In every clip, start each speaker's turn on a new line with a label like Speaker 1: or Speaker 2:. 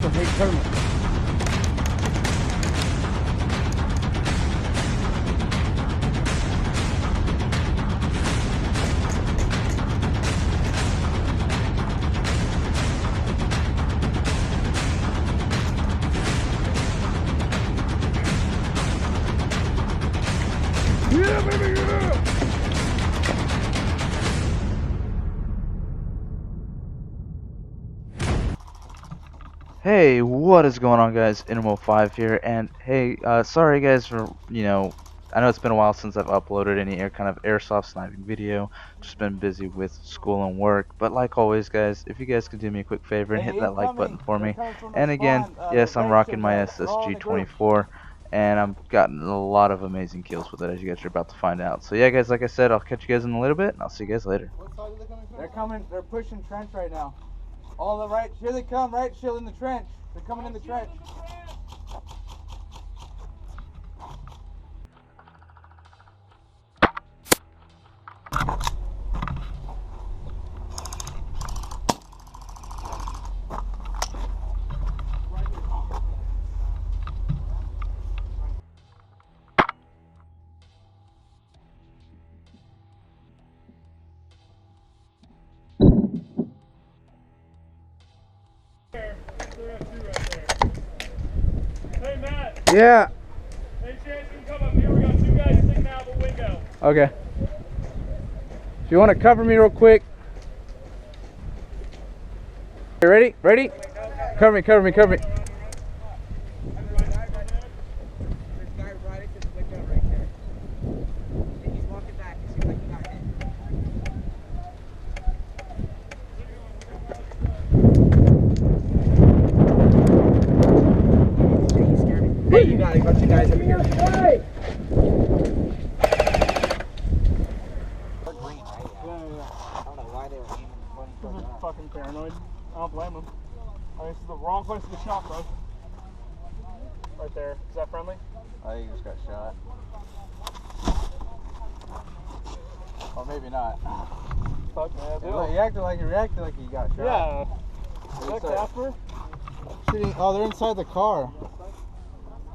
Speaker 1: Hey, Kermit. Yeah, baby, yeah!
Speaker 2: Hey, what is going on, guys? Inimo5 here, and hey, sorry guys for, I know it's been a while since I've uploaded any kind of airsoft sniping video. Just been busy with school and work, but like always, guys, if you guys could do me a quick favor and hit that like button for me. And again, yes, I'm rocking my SSG-24, and I'm gotten a lot of amazing kills with it, as you guys are about to find out. So yeah, guys, like I said, I'll catch you guys in a little bit, and I'll see you guys later.
Speaker 1: What side are they coming from? They're coming, they're pushing trench right now. All the right, here they come, right shield in the trench. They're coming in the trench.
Speaker 3: Hey Matt.
Speaker 1: Yeah.
Speaker 3: Hey Chance, you can come up here. We got two guys sticking out the window.
Speaker 1: Okay. If you want to cover me real quick. You ready? Ready? Cover me, cover me, cover me.
Speaker 4: Hey, you got a bunch of guys over here.
Speaker 1: Green,
Speaker 4: right?
Speaker 1: Yeah.
Speaker 4: I don't know why they were aiming funny for
Speaker 3: They're
Speaker 4: that.
Speaker 3: fucking paranoid. I don't blame them. This is the wrong place to get shot, bro. Right there. Is that friendly?
Speaker 1: I think he just got shot. Or maybe not.
Speaker 3: Fuck yeah,
Speaker 1: He reacted like he got shot.
Speaker 3: Yeah. Is
Speaker 1: Looks
Speaker 3: that
Speaker 1: like-
Speaker 3: Casper?
Speaker 1: Shooting. Oh, they're inside the car.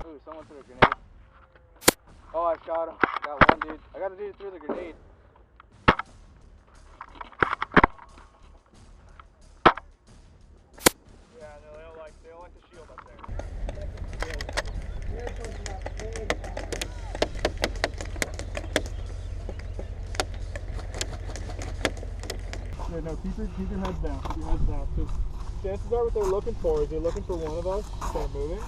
Speaker 1: Ooh, someone threw a grenade. Oh, I shot him. Got one dude. I got a dude who threw the grenade.
Speaker 3: Yeah, no, they don't like the shield up there. Yeah, no, keep your heads down. Keep your heads down. Because chances are what they're looking for is they're looking for one of us to start moving.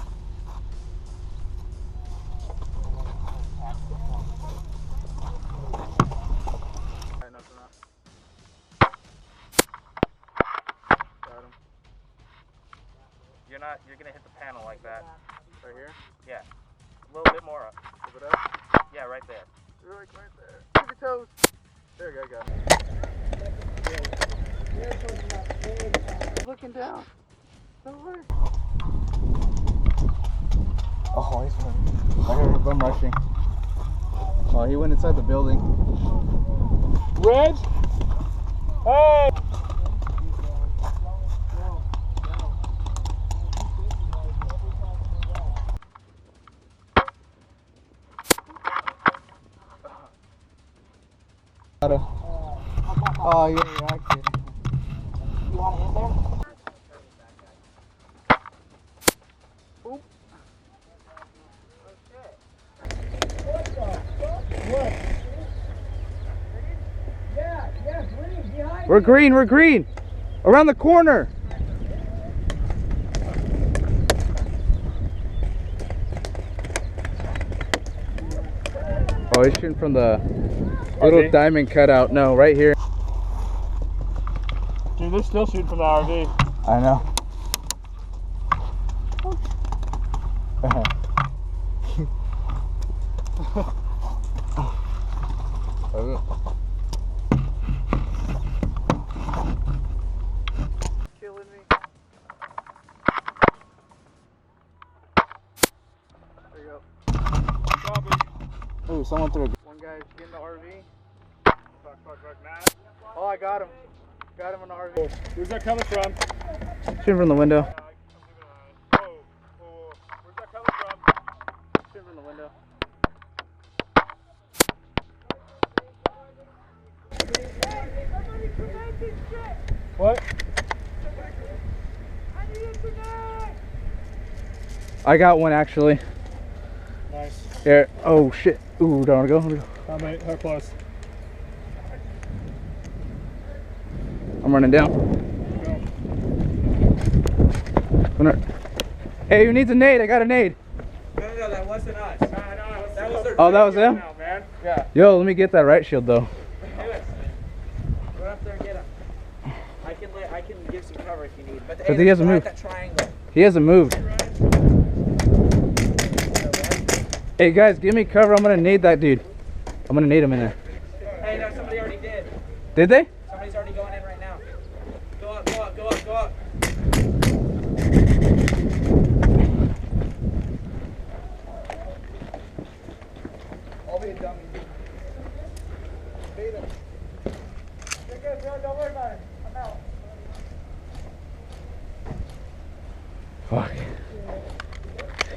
Speaker 1: Alright, nothing up. Got him.
Speaker 2: You're gonna hit the panel like that.
Speaker 1: Right here?
Speaker 2: Yeah. A little bit more up.
Speaker 1: Give it up.
Speaker 2: Yeah, right there.
Speaker 1: Right there. Keep your toes. There you go, got him. Looking down. No way. Oh, he's running. I heard him rushing. Oh, he went inside the building.
Speaker 3: Reg? Hey!
Speaker 1: Oh, yeah, actually.
Speaker 4: You want it in there?
Speaker 1: We're green, we're green. Around the corner. Oh, he's shooting from the little
Speaker 3: RV?
Speaker 1: diamond cutout. No, right here.
Speaker 3: Dude, they're still shooting from the RV.
Speaker 1: I know. Killing me. There you go.
Speaker 3: Copy.
Speaker 1: Ooh, someone threw a... One guy's in the RV.
Speaker 3: Fuck, Matt.
Speaker 1: Oh, I got him. Got him in the RV.
Speaker 3: Where's that coming from?
Speaker 1: Shooting from the window.
Speaker 3: I'm keeping an eye.
Speaker 2: I got one actually.
Speaker 3: Nice.
Speaker 2: Here. Oh shit. Ooh, don't wanna go.
Speaker 3: How close?
Speaker 2: I'm running down.
Speaker 3: Go.
Speaker 2: Hey, who needs a nade? I got a nade.
Speaker 4: No, that wasn't us. That was their
Speaker 2: Oh, that was them?
Speaker 3: Now, man. Yeah.
Speaker 2: Yo, let me get that right shield though.
Speaker 4: Do it. Go up there and get him. I can give some cover if you need. But
Speaker 2: He hasn't moved.
Speaker 4: That triangle.
Speaker 2: He hasn't moved. Hey guys, give me cover. I'm gonna nade that dude. I'm gonna nade him in there.
Speaker 4: Hey, no, somebody already did.
Speaker 2: Did they?
Speaker 4: Somebody's already going in right now. Go up, go up, go up, go up.
Speaker 3: I'll be a dummy. Beat him. You're good, bro. Don't worry about it. I'm out.
Speaker 2: Fuck.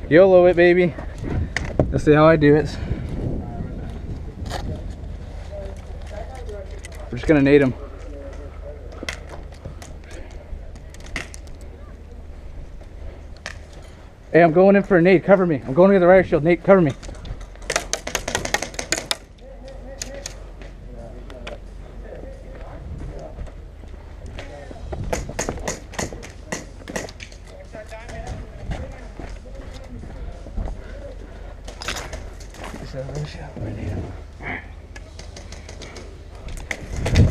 Speaker 2: YOLO it, baby. Let's see how I do it. We're just gonna nade him. Hey, I'm going in for a nade. Cover me. I'm going to the riot shield. Nate, cover me.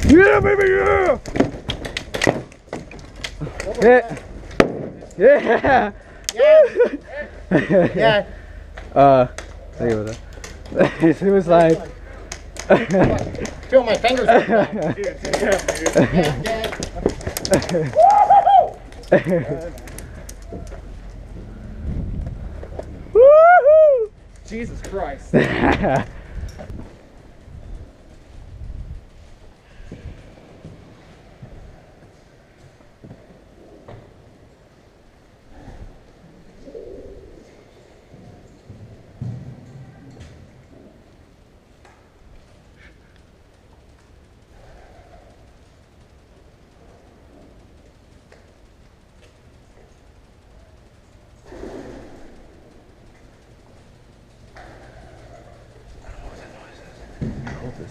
Speaker 2: Yeah, baby, yeah! Hit. Yeah!
Speaker 1: Yeah.
Speaker 2: Think about that. Suicide.
Speaker 1: Feel my fingers.
Speaker 2: Woohoo!
Speaker 3: Jesus Christ.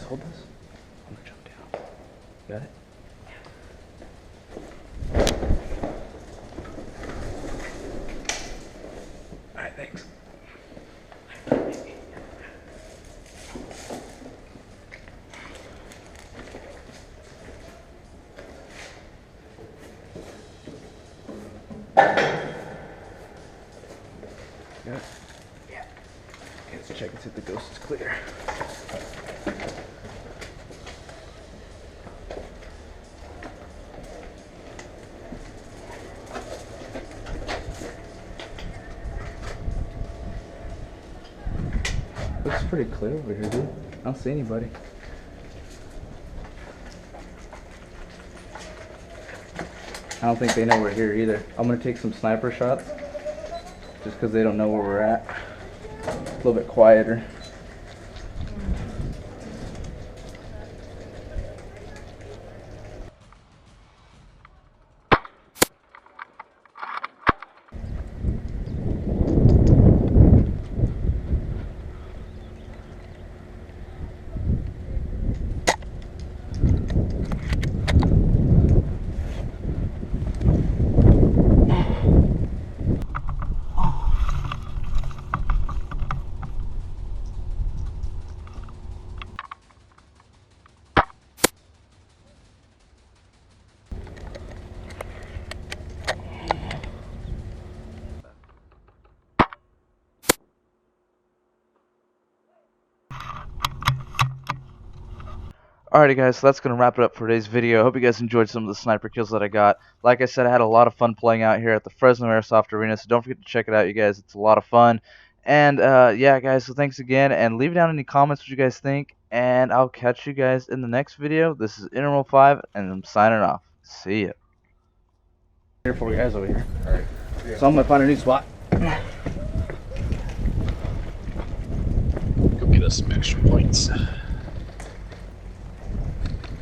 Speaker 2: Hold this. I'm gonna jump down. Got it? Alright, thanks. Got it? Yeah. Okay, let's check and see if the ghost is clear. Looks pretty clear over here, dude. I don't see anybody. I don't think they know we're here either. I'm gonna take some sniper shots just because they don't know where we're at. A little bit quieter. Alrighty guys, so that's going to wrap it up for today's video. I hope you guys enjoyed some of the sniper kills that I got. Like I said, I had a lot of fun playing out here at the Fresno Airsoft Arena, so don't forget to check it out, you guys. It's a lot of fun. And yeah guys, so thanks again, and leave down any comments what you guys think, and I'll catch you guys in the next video. This is Interval 5, and I'm signing off. See ya. Here for you guys over here.
Speaker 1: Alright.
Speaker 2: So I'm going to find a new spot.
Speaker 5: Go get us some extra points.